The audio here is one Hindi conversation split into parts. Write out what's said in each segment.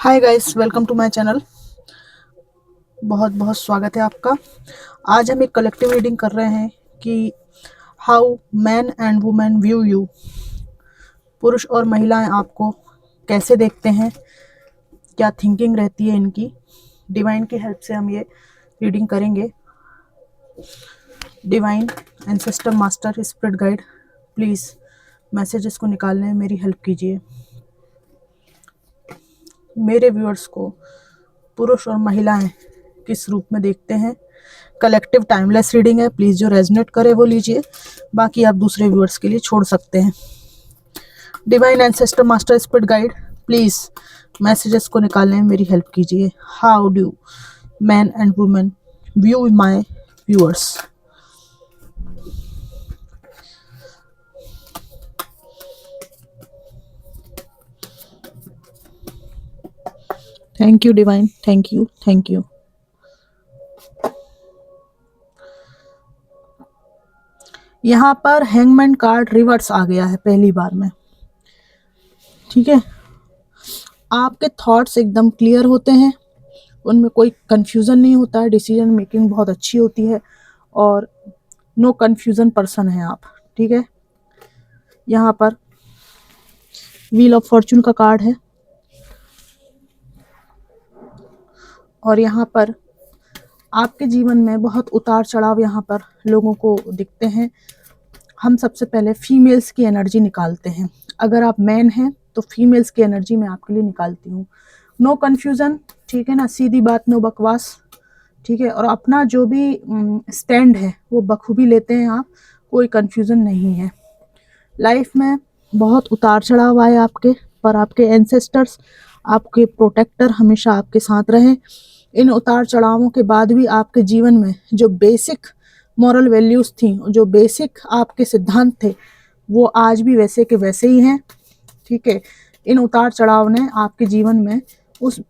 Hi guys, welcome to my channel. बहुत बहुत स्वागत है आपका। आज हम एक कलेक्टिव रीडिंग कर रहे हैं कि how man and women view you. पुरुष और महिलाएं आपको कैसे देखते हैं, क्या थिंकिंग रहती है इनकी। डिवाइन की हेल्प से हम ये रीडिंग करेंगे। Divine ancestor master spirit guide, please messages को निकालने में मेरी हेल्प कीजिए। मेरे व्यूअर्स को पुरुष और महिलाएं किस रूप में देखते हैं। कलेक्टिव टाइमलेस रीडिंग है, प्लीज़ जो रेजोनेट करे वो लीजिए, बाकी आप दूसरे व्यूअर्स के लिए छोड़ सकते हैं। Divine ancestor master spirit guide, please messages को निकालने में मेरी हेल्प कीजिए। How do man and women view my viewers. Thank you divine, thank you, thank you. यहाँ पर हैंगमैन कार्ड रिवर्स आ गया है पहली बार में। ठीक है, आपके थॉट्स एकदम क्लियर होते हैं, उनमें कोई कंफ्यूजन नहीं होता है, डिसीजन मेकिंग बहुत अच्छी होती है और नो कंफ्यूजन पर्सन है आप। ठीक है, यहाँ पर व्हील ऑफ फॉर्चून का कार्ड है और यहाँ पर आपके जीवन में बहुत उतार चढ़ाव यहाँ पर लोगों को दिखते हैं। हम सबसे पहले फीमेल्स की एनर्जी निकालते हैं। अगर आप मैन हैं तो फीमेल्स की एनर्जी मैं आपके लिए निकालती हूँ। नो कन्फ्यूज़न, ठीक है ना, सीधी बात, नो बकवास। ठीक है, और अपना जो भी स्टैंड है वो बखूबी लेते हैं आप, कोई कन्फ्यूज़न नहीं है। लाइफ में बहुत उतार चढ़ाव आए आपके, पर आपके एंसेस्टर्स, आपके प्रोटेक्टर हमेशा आपके साथ रहे। इन उतार चढ़ावों के बाद भी आपके जीवन में जो बेसिक मॉरल वैल्यूज़ थी, जो बेसिक आपके सिद्धांत थे, वो आज भी वैसे के वैसे ही हैं। ठीक है, इन उतार चढ़ाव ने आपके जीवन में उस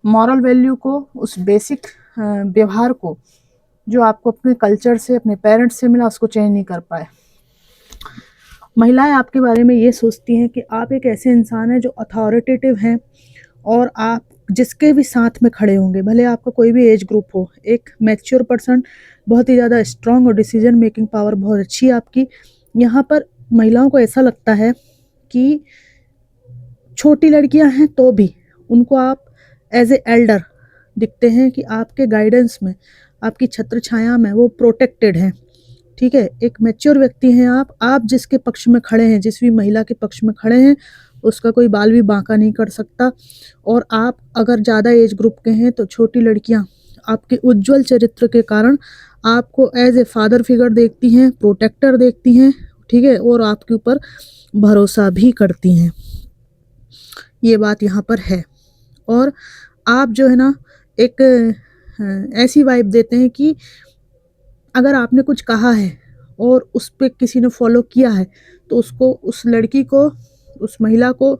मॉरल वैल्यू को, उस बेसिक व्यवहार को जो आपको अपने कल्चर से, अपने पेरेंट्स से मिला, उसको चेंज नहीं कर पाए। महिलाएं आपके बारे में ये सोचती हैं कि आप एक ऐसे इंसान हैं जो अथॉरिटेटिव हैं और आप जिसके भी साथ में खड़े होंगे, भले आपका कोई भी एज ग्रुप हो, एक मैच्योर पर्सन, बहुत ही ज़्यादा स्ट्रांग और डिसीजन मेकिंग पावर बहुत अच्छी है आपकी। यहाँ पर महिलाओं को ऐसा लगता है कि छोटी लड़कियां हैं तो भी उनको आप एज ए एल्डर दिखते हैं, कि आपके गाइडेंस में, आपकी छत्र छाया में वो प्रोटेक्टेड हैं। ठीक है, एक मैच्योर व्यक्ति हैं आप जिसके पक्ष में खड़े हैं, जिस भी महिला के पक्ष में खड़े हैं, उसका कोई बाल भी बांका नहीं कर सकता। और आप अगर ज़्यादा एज ग्रुप के हैं तो छोटी लड़कियां आपके उज्जवल चरित्र के कारण आपको एज ए फादर फिगर देखती हैं, प्रोटेक्टर देखती हैं। ठीक है, और आपके ऊपर भरोसा भी करती हैं। ये बात यहाँ पर है। और आप जो है ना, एक ऐसी वाइब देते हैं कि अगर आपने कुछ कहा है और उस पे किसी ने फॉलो किया है तो उसको, उस लड़की को, उस महिला को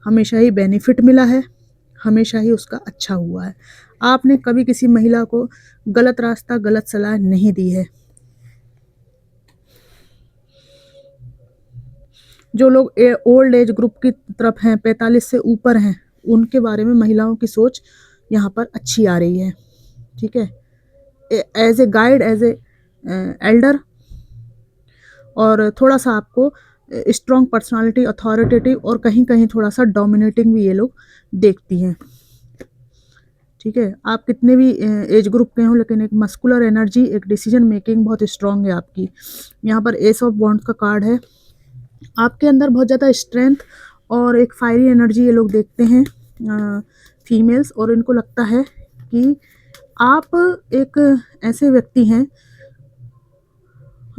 हमेशा ही बेनिफिट मिला है, हमेशा ही उसका अच्छा हुआ है। आपने कभी किसी महिला को गलत रास्ता, गलत सलाह नहीं दी है। जो लोग ओल्ड एज ग्रुप की तरफ हैं, 45 से ऊपर हैं, उनके बारे में महिलाओं की सोच यहाँ पर अच्छी आ रही है। ठीक है, as a guide, as a elder, और थोड़ा सा आपको स्ट्रॉन्ग पर्सनालिटी, अथॉरिटेटिव और कहीं कहीं थोड़ा सा डोमिनेटिंग भी ये लोग देखती हैं। ठीक है, आप कितने भी एज ग्रुप के हों, लेकिन एक मस्कुलर एनर्जी, एक डिसीजन मेकिंग बहुत स्ट्रॉन्ग है आपकी। यहाँ पर एस ऑफ वॉन्ड का कार्ड है। आपके अंदर बहुत ज़्यादा स्ट्रेंथ और एक फायरी एनर्जी ये लोग देखते हैं फीमेल्स, और इनको लगता है कि आप एक ऐसे व्यक्ति हैं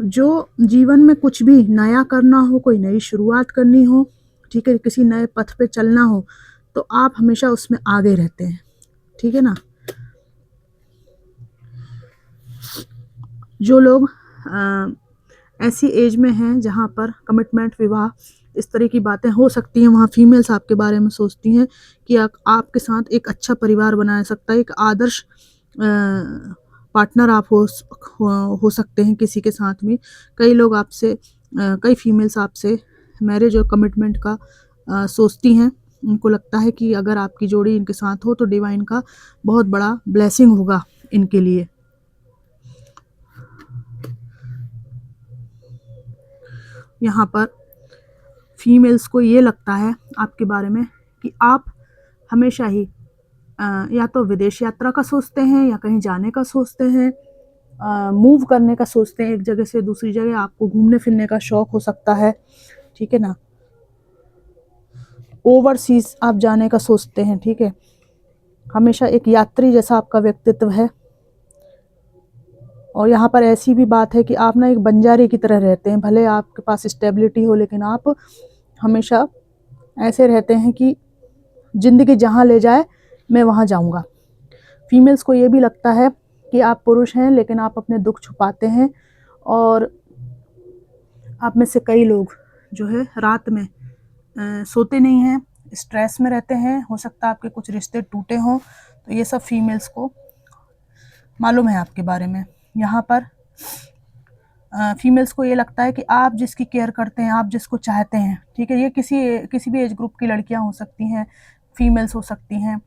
जो जीवन में कुछ भी नया करना हो, कोई नई शुरुआत करनी हो, ठीक है, किसी नए पथ पे चलना हो, तो आप हमेशा उसमें आगे रहते हैं। ठीक है ना, जो लोग ऐसी एज में हैं जहाँ पर कमिटमेंट, विवाह, इस तरह की बातें हो सकती हैं, वहाँ फीमेल्स आपके बारे में सोचती हैं कि आपके साथ एक अच्छा परिवार बनाया सकता है, एक आदर्श पार्टनर आप हो सकते हैं किसी के साथ में। कई लोग आपसे, कई फीमेल्स आपसे मैरिज और कमिटमेंट का सोचती हैं, उनको लगता है कि अगर आपकी जोड़ी इनके साथ हो तो डिवाइन का बहुत बड़ा ब्लेसिंग होगा इनके लिए। यहाँ पर फीमेल्स को ये लगता है आपके बारे में कि आप हमेशा ही या तो विदेश यात्रा का सोचते हैं या कहीं जाने का सोचते हैं, मूव करने का सोचते हैं, एक जगह से दूसरी जगह आपको घूमने फिरने का शौक हो सकता है, ठीक है ना। ओवरसीज आप जाने का सोचते हैं, ठीक है। हमेशा एक यात्री जैसा आपका व्यक्तित्व है। और यहाँ पर ऐसी भी बात है कि आप ना एक बंजारे की तरह रहते हैं, भले आपके पास स्टेबिलिटी हो लेकिन आप हमेशा ऐसे रहते हैं कि ज़िंदगी जहाँ ले जाए मैं वहाँ जाऊँगा। फीमेल्स को ये भी लगता है कि आप पुरुष हैं लेकिन आप अपने दुख छुपाते हैं, और आप में से कई लोग जो है रात में सोते नहीं हैं, स्ट्रेस में रहते हैं। हो सकता है आपके कुछ रिश्ते टूटे हों, तो ये सब फीमेल्स को मालूम है आपके बारे में। यहाँ पर फीमेल्स को ये लगता है कि आप जिसकी केयर करते हैं, आप जिसको चाहते हैं, ठीक है, ये किसी भी एज ग्रुप की लड़कियां हो सकती हैं, फीमेल्स हो सकती हैं,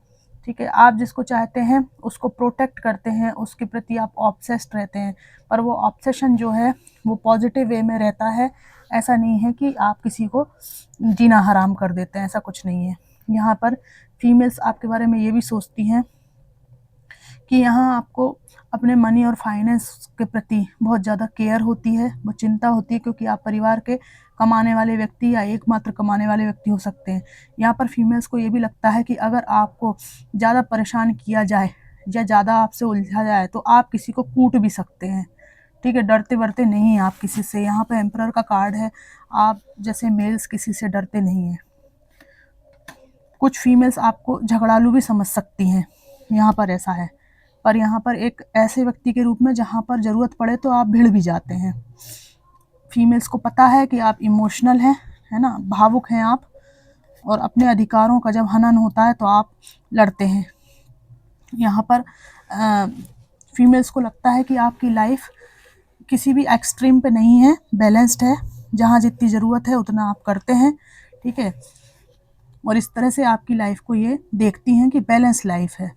ठीक है, आप जिसको चाहते हैं उसको प्रोटेक्ट करते हैं, उसके प्रति आप ऑब्सेस्ड रहते हैं। पर वो ऑब्सेशन जो है वो पॉजिटिव वे में रहता है, ऐसा नहीं है कि आप किसी को जीना हराम कर देते हैं, ऐसा कुछ नहीं है। यहाँ पर फीमेल्स आपके बारे में ये भी सोचती हैं कि यहाँ आपको अपने मनी और फाइनेंस के प्रति बहुत ज़्यादा केयर होती है, वो चिंता होती है, क्योंकि आप परिवार के कमाने वाले व्यक्ति या एकमात्र कमाने वाले व्यक्ति हो सकते हैं। यहाँ पर फीमेल्स को ये भी लगता है कि अगर आपको ज़्यादा परेशान किया जाए या ज़्यादा आपसे उलझा जाए तो आप किसी को कूट भी सकते हैं, ठीक है, डरते वरते नहीं हैं आप किसी से। यहाँ पर एम्परर का कार्ड है, आप जैसे मेल्स किसी से डरते नहीं हैं। कुछ फीमेल्स आपको झगड़ालू भी समझ सकती हैं, यहाँ पर ऐसा है, पर यहाँ पर एक ऐसे व्यक्ति के रूप में जहाँ पर ज़रूरत पड़े तो आप भिड़ भी जाते हैं। फीमेल्स को पता है कि आप इमोशनल हैं, है ना, भावुक हैं आप, और अपने अधिकारों का जब हनन होता है तो आप लड़ते हैं। यहाँ पर फीमेल्स को लगता है कि आपकी लाइफ किसी भी एक्सट्रीम पे नहीं है, बैलेंस्ड है, जहाँ जितनी ज़रूरत है उतना आप करते हैं, ठीक है, और इस तरह से आपकी लाइफ को ये देखती हैं कि बैलेंस लाइफ है।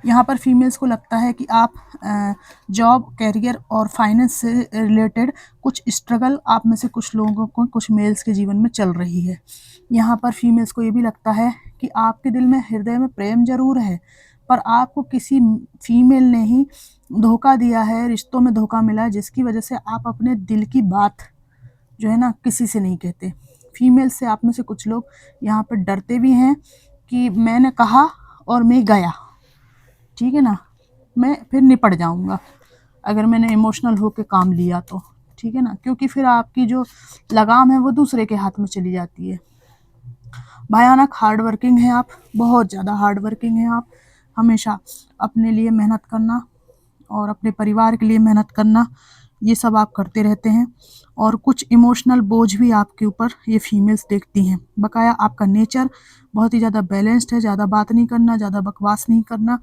यहाँ पर फीमेल्स को लगता है कि आप जॉब, कैरियर और फाइनेंस से रिलेटेड कुछ स्ट्रगल आप में से कुछ लोगों को, कुछ मेल्स के जीवन में चल रही है। यहाँ पर फीमेल्स को ये भी लगता है कि आपके दिल में, हृदय में प्रेम ज़रूर है, पर आपको किसी फीमेल ने ही धोखा दिया है, रिश्तों में धोखा मिला है, जिसकी वजह से आप अपने दिल की बात जो है ना किसी से नहीं कहते। फीमेल से आप में से कुछ लोग यहाँ पर डरते भी हैं कि मैंने कहा और मैं गया, ठीक है ना, मैं फिर निपट जाऊंगा अगर मैंने इमोशनल होकर काम लिया तो, ठीक है ना, क्योंकि फिर आपकी जो लगाम है वो दूसरे के हाथ में चली जाती है। भयानक हार्ड वर्किंग है आप, बहुत ज़्यादा हार्ड वर्किंग है आप, हमेशा अपने लिए मेहनत करना और अपने परिवार के लिए मेहनत करना, ये सब आप करते रहते हैं। और कुछ इमोशनल बोझ भी आपके ऊपर ये फीमेल्स देखती हैं। बकाया आपका नेचर बहुत ही ज़्यादा बैलेंस्ड है, ज़्यादा बात नहीं करना, ज़्यादा बकवास नहीं करना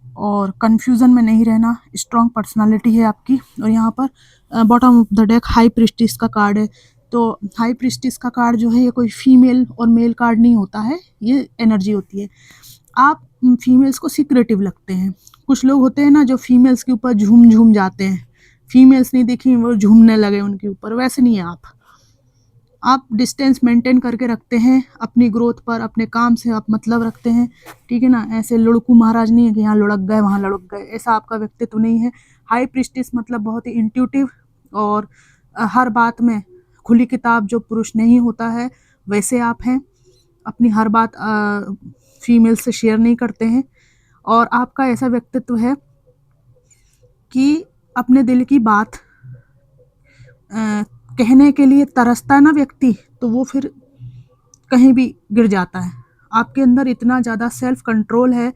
और कन्फ्यूज़न में नहीं रहना, स्ट्रॉन्ग पर्सनालिटी है आपकी। और यहाँ पर bottom of the deck high priestess का कार्ड है। तो हाई प्रीस्टिस का कार्ड जो है ये कोई फीमेल और मेल कार्ड नहीं होता है, ये एनर्जी होती है। आप फीमेल्स को सीक्रेटिव लगते हैं। कुछ लोग होते हैं ना जो फीमेल्स के ऊपर झूम झूम जाते हैं, फीमेल्स नहीं देखी वो झूमने लगे उनके ऊपर, वैसे नहीं है आप डिस्टेंस मेंटेन करके रखते हैं, अपनी ग्रोथ पर, अपने काम से आप मतलब रखते हैं, ठीक है ना। ऐसे लुढ़कू महाराज नहीं है कि यहाँ लुढ़क गए वहाँ लुढ़क गए, ऐसा आपका व्यक्तित्व नहीं है। हाई प्रीस्टिस मतलब बहुत ही इंट्यूटिव और हर बात में खुली किताब, जो पुरुष नहीं होता है वैसे आप हैं। अपनी हर बात फीमेल से शेयर नहीं करते हैं, और आपका ऐसा व्यक्तित्व है कि अपने दिल की बात कहने के लिए तरसता है ना व्यक्ति, तो वो फिर कहीं भी गिर जाता है। आपके अंदर इतना ज़्यादा सेल्फ कंट्रोल है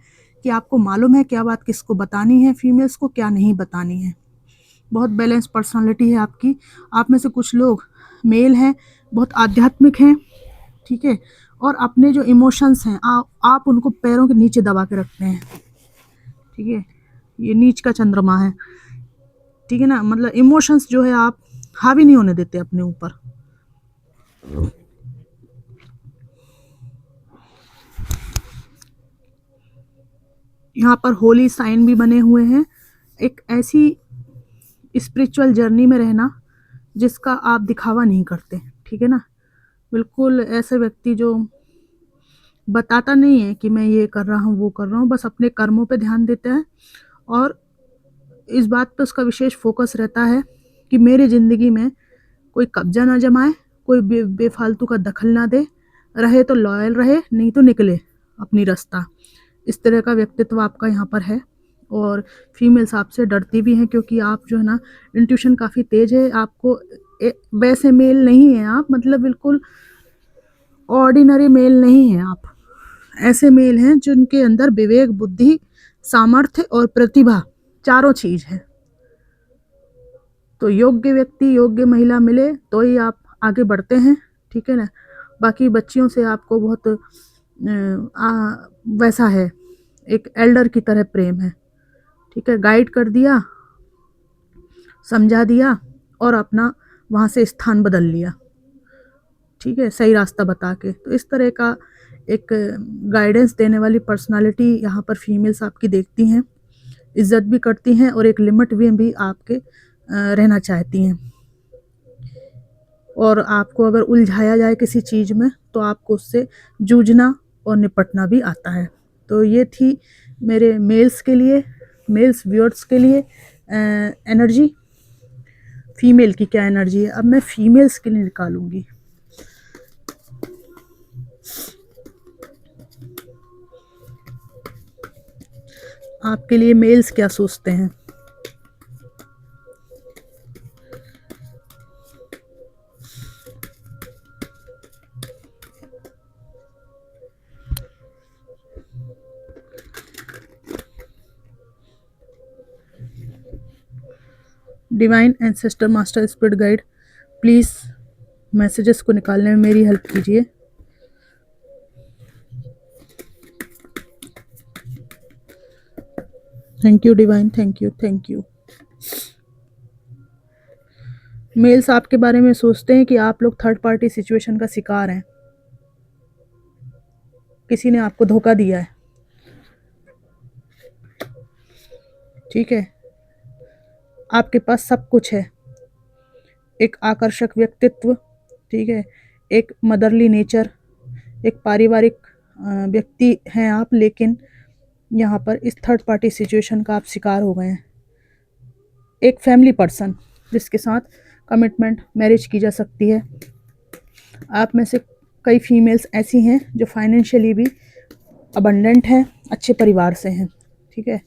कि आपको मालूम है क्या बात किसको बतानी है, फीमेल्स को क्या नहीं बतानी है। बहुत बैलेंस पर्सनालिटी है आपकी। आप में से कुछ लोग मेल हैं, बहुत आध्यात्मिक हैं, ठीक है, और अपने जो इमोशंस हैं आप उनको पैरों के नीचे दबा के रखते हैं, ठीक है, ये नीच का चंद्रमा है, ठीक है ना, मतलब इमोशंस जो है आप हावी नहीं होने देते अपने ऊपर। यहाँ पर होली साइन भी बने हुए हैं। एक ऐसी स्पिरिचुअल जर्नी में रहना जिसका आप दिखावा नहीं करते, ठीक है ना। बिल्कुल ऐसे व्यक्ति जो बताता नहीं है कि मैं ये कर रहा हूँ वो कर रहा हूँ, बस अपने कर्मों पे ध्यान देते हैं और इस बात पे उसका विशेष फोकस रहता है कि मेरी ज़िंदगी में कोई कब्जा ना जमाए, कोई बेफालतू का दखल ना दे, रहे तो लॉयल रहे, नहीं तो निकले अपनी रास्ता। इस तरह का व्यक्तित्व आपका यहाँ पर है और फीमेल्स आपसे डरती भी हैं क्योंकि आप जो है ना इंट्यूशन काफ़ी तेज़ है। आपको वैसे मेल नहीं है आप, मतलब बिल्कुल ऑर्डिनरी मेल नहीं हैं आप। ऐसे मेल हैं जिनके अंदर विवेक, बुद्धि, सामर्थ्य और प्रतिभा चारों चीज़ है। तो योग्य व्यक्ति, योग्य महिला मिले तो ही आप आगे बढ़ते हैं, ठीक है ना। बाकी बच्चियों से आपको बहुत वैसा है, एक एल्डर की तरह प्रेम है, ठीक है। गाइड कर दिया, समझा दिया और अपना वहाँ से स्थान बदल लिया, ठीक है, सही रास्ता बता के। तो इस तरह का एक गाइडेंस देने वाली पर्सनालिटी यहाँ पर फीमेल्स आपकी देखती हैं, इज्जत भी करती हैं और एक लिमिट में भी आपके रहना चाहती हैं। और आपको अगर उलझाया जाए किसी चीज़ में तो आपको उससे जूझना और निपटना भी आता है। तो ये थी मेरे मेल्स के लिए, मेल्स व्यूअर्स के लिए एनर्जी। फीमेल की क्या एनर्जी है, अब मैं फीमेल्स के लिए निकालूंगी। आपके लिए मेल्स क्या सोचते हैं। Divine ancestor master spirit guide, please messages को निकालने में मेरी हेल्प कीजिए। Thank you divine, thank you, thank you. Males आपके बारे में सोचते हैं कि आप लोग थर्ड पार्टी सिचुएशन का शिकार हैं, किसी ने आपको धोखा दिया है, ठीक है। आपके पास सब कुछ है, एक आकर्षक व्यक्तित्व, ठीक है, एक मदरली नेचर, एक पारिवारिक व्यक्ति हैं आप, लेकिन यहाँ पर इस थर्ड पार्टी सिचुएशन का आप शिकार हो गए हैं। एक फैमिली पर्सन जिसके साथ कमिटमेंट, मैरिज की जा सकती है। आप में से कई फीमेल्स ऐसी हैं जो फाइनेंशियली भी अबंडेंट हैं, अच्छे परिवार से हैं, ठीक है।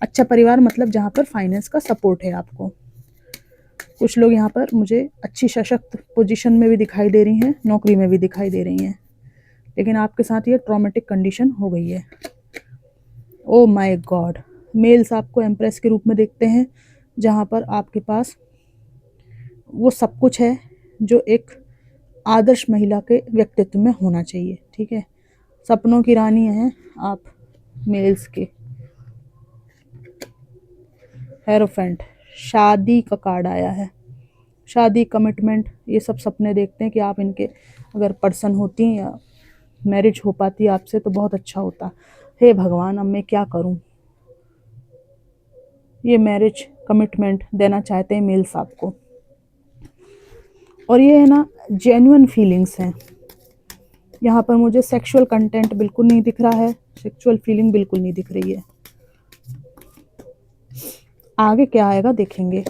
अच्छा परिवार मतलब जहाँ पर फाइनेंस का सपोर्ट है आपको। कुछ लोग यहाँ पर मुझे अच्छी सशक्त पोजीशन में भी दिखाई दे रही हैं, नौकरी में भी दिखाई दे रही हैं, लेकिन आपके साथ ये ट्रॉमेटिक कंडीशन हो गई है। ओ माय गॉड, मेल्स आपको एम्प्रेस के रूप में देखते हैं जहाँ पर आपके पास वो सब कुछ है जो एक आदर्श महिला के व्यक्तित्व में होना चाहिए, ठीक है। सपनों की रानी हैं आप मेल्स के। हेरोफेंट, शादी का कार्ड आया है। शादी, कमिटमेंट, ये सब सपने देखते हैं कि आप इनके अगर पर्सन होती या मैरिज हो पाती आपसे तो बहुत अच्छा होता। हे भगवान, अब मैं क्या करूं। ये मैरिज कमिटमेंट देना चाहते हैं मेल्स आपको, और ये है ना जेन्युइन फीलिंग्स हैं। यहाँ पर मुझे सेक्सुअल कंटेंट बिल्कुल नहीं दिख रहा है, सेक्सुअल फीलिंग बिल्कुल नहीं दिख रही है। आगे क्या आएगा देखेंगे,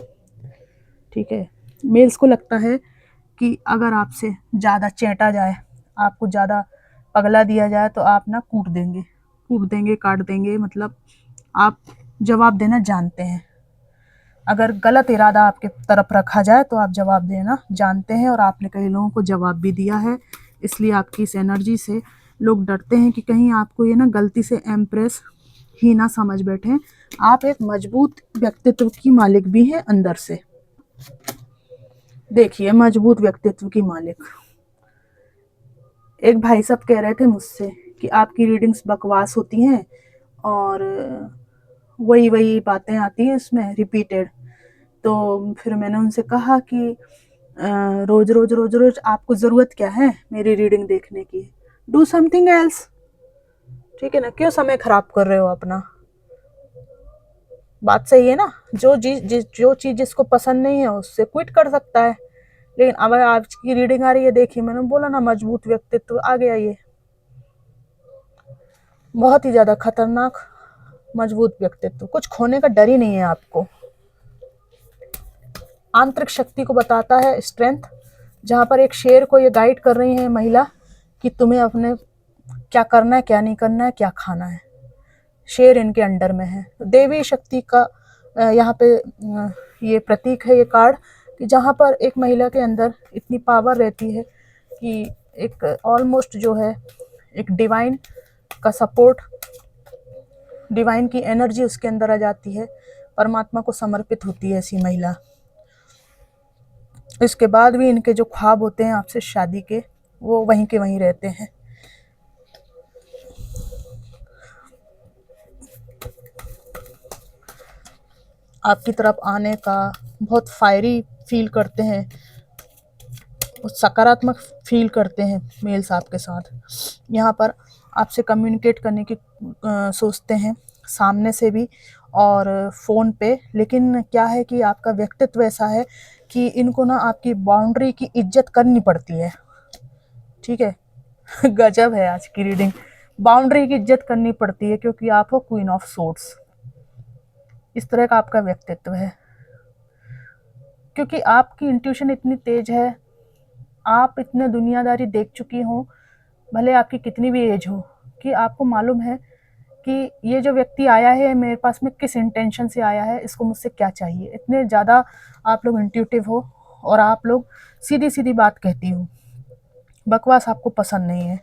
ठीक है। मेल्स को लगता है कि अगर आपसे ज़्यादा चेंटा जाए, आपको ज़्यादा पगला दिया जाए तो आप ना कूट देंगे, काट देंगे, मतलब आप जवाब देना जानते हैं। अगर गलत इरादा आपके तरफ रखा जाए तो आप जवाब देना जानते हैं, और आपने कई लोगों को जवाब भी दिया है। इसलिए आपकी इस एनर्जी से लोग डरते हैं कि कहीं आपको ये ना गलती से एम्प्रेस ही ना समझ बैठे। आप एक मजबूत व्यक्तित्व की मालिक भी हैं अंदर से, देखिए, मजबूत व्यक्तित्व की मालिक। एक भाई साहब कह रहे थे मुझसे कि आपकी रीडिंग्स बकवास होती हैं और वही वही बातें आती हैं इसमें रिपीटेड। तो फिर मैंने उनसे कहा कि रोज रोज रोज रोज आपको ज़रूरत क्या है मेरी रीडिंग देखने की, डू समथिंग एल्स, ठीक है ना, क्यों समय खराब कर रहे हो अपना? बात सही है ना, जो चीज जिसको पसंद नहीं है उससे क्विट कर सकता है। लेकिन अब आज की रीडिंग आ रही है, देखिए मैंने बोला ना, मजबूत व्यक्तित्व आ गया, ये बहुत ही ज्यादा खतरनाक मजबूत व्यक्तित्व, कुछ खोने का डर ही नहीं है आपको। आंतरिक शक्ति को बताता है, स्ट्रेंथ, जहां पर एक शेर को ये गाइड कर रही है महिला कि तुम्हें अपने क्या करना है, क्या नहीं करना है, क्या खाना है। शेर इनके अंडर में है। देवी शक्ति का यहाँ पे ये प्रतीक है, ये कार्ड, कि जहाँ पर एक महिला के अंदर इतनी पावर रहती है कि एक ऑलमोस्ट जो है एक डिवाइन का सपोर्ट, डिवाइन की एनर्जी उसके अंदर आ जाती है, परमात्मा को समर्पित होती है ऐसी महिला। इसके बाद भी इनके जो ख्वाब होते हैं आपसे शादी के, वो वहीं के वहीं रहते हैं। आपकी तरफ आने का बहुत फायरी फील करते हैं, सकारात्मक फील करते हैं मेल्स आपके साथ। यहाँ पर आपसे कम्युनिकेट करने की सोचते हैं, सामने से भी और फ़ोन पे। लेकिन क्या है कि आपका व्यक्तित्व ऐसा है कि इनको ना आपकी बाउंड्री की इज्जत करनी पड़ती है, ठीक है। गजब है आज की रीडिंग, बाउंड्री की इज्जत करनी पड़ती है क्योंकि आप हो क्वीन ऑफ सोर्ड्स। इस तरह का आपका व्यक्तित्व है, क्योंकि आपकी इंट्यूशन इतनी तेज है, आप इतने दुनियादारी देख चुकी हो, भले आपकी कितनी भी एज हो, कि आपको मालूम है कि ये जो व्यक्ति आया है मेरे पास में किस इंटेंशन से आया है, इसको मुझसे क्या चाहिए। इतने ज़्यादा आप लोग इंट्यूटिव हो और आप लोग सीधी सीधी बात कहती हो, बकवास आपको पसंद नहीं है।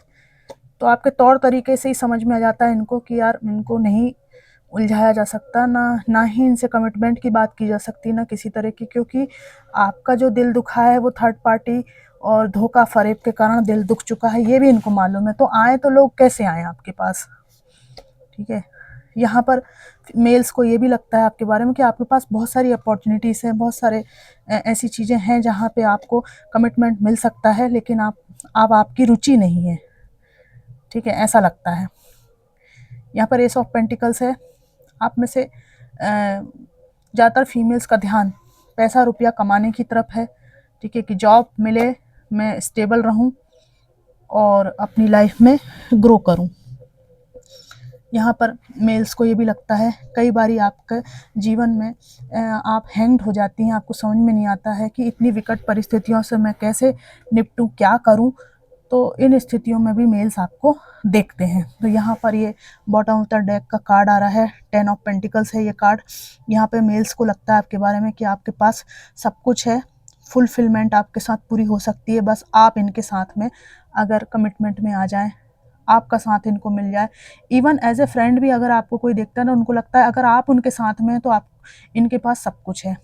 तो आपके तौर तरीके से ही समझ में आ जाता है इनको कि यार इनको नहीं उलझाया जा सकता, ना ही इनसे कमिटमेंट की बात की जा सकती, ना किसी तरह की, क्योंकि आपका जो दिल दुखा है वो थर्ड पार्टी और धोखा फरेब के कारण दिल दुख चुका है, ये भी इनको मालूम है। तो आए तो लोग कैसे आए आपके पास, ठीक है। यहाँ पर मेल्स को ये भी लगता है आपके बारे में कि आपके पास बहुत सारी अपॉर्चुनिटीज़ हैं, बहुत सारे ऐसी चीज़ें हैं जहाँ पे आपको कमिटमेंट मिल सकता है, लेकिन आप आपकी रुचि नहीं है, ठीक है, ऐसा लगता है। यहाँ पर एस ऑफ पेंटिकल्स है। आप में से ज़्यादातर फीमेल्स का ध्यान पैसा रुपया कमाने की तरफ है, ठीक है, कि जॉब मिले, मैं स्टेबल रहूं और अपनी लाइफ में ग्रो करूं। यहाँ पर मेल्स को ये भी लगता है कई बारी आपके जीवन में आप हैंग्ड हो जाती हैं, आपको समझ में नहीं आता है कि इतनी विकट परिस्थितियों से मैं कैसे निपटूं, क्या करूं। तो इन स्थितियों में भी मेल्स आपको देखते हैं। तो यहाँ पर ये बॉटम ऑफ द डेक का कार्ड आ रहा है, 10 ऑफ पेंटिकल्स है ये कार्ड। यहाँ पे मेल्स को लगता है आपके बारे में कि आपके पास सब कुछ है, फुलफिलमेंट आपके साथ पूरी हो सकती है, बस आप इनके साथ में अगर कमिटमेंट में आ जाएं, आपका साथ इनको मिल जाए। इवन एज ए फ्रेंड भी अगर आपको कोई देखता है ना, उनको लगता है अगर आप उनके साथ में हैं तो आप इनके पास सब कुछ है।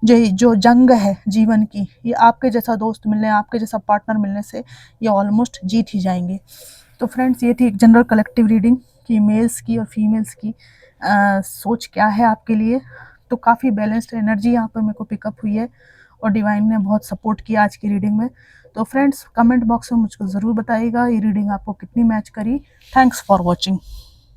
जो जंग है जीवन की, ये आपके जैसा दोस्त मिलने, आपके जैसा पार्टनर मिलने से ये ऑलमोस्ट जीत ही जाएंगे। तो फ्रेंड्स, ये थी एक जनरल कलेक्टिव रीडिंग कि मेल्स की और फीमेल्स की सोच क्या है आपके लिए। तो काफ़ी बैलेंस्ड एनर्जी यहाँ पर मेरे को पिकअप हुई है और डिवाइन ने बहुत सपोर्ट किया आज की रीडिंग में। तो फ्रेंड्स, कमेंट बॉक्स में मुझको ज़रूर बताइएगा ये रीडिंग आपको कितनी मैच करी। Thanks for watching.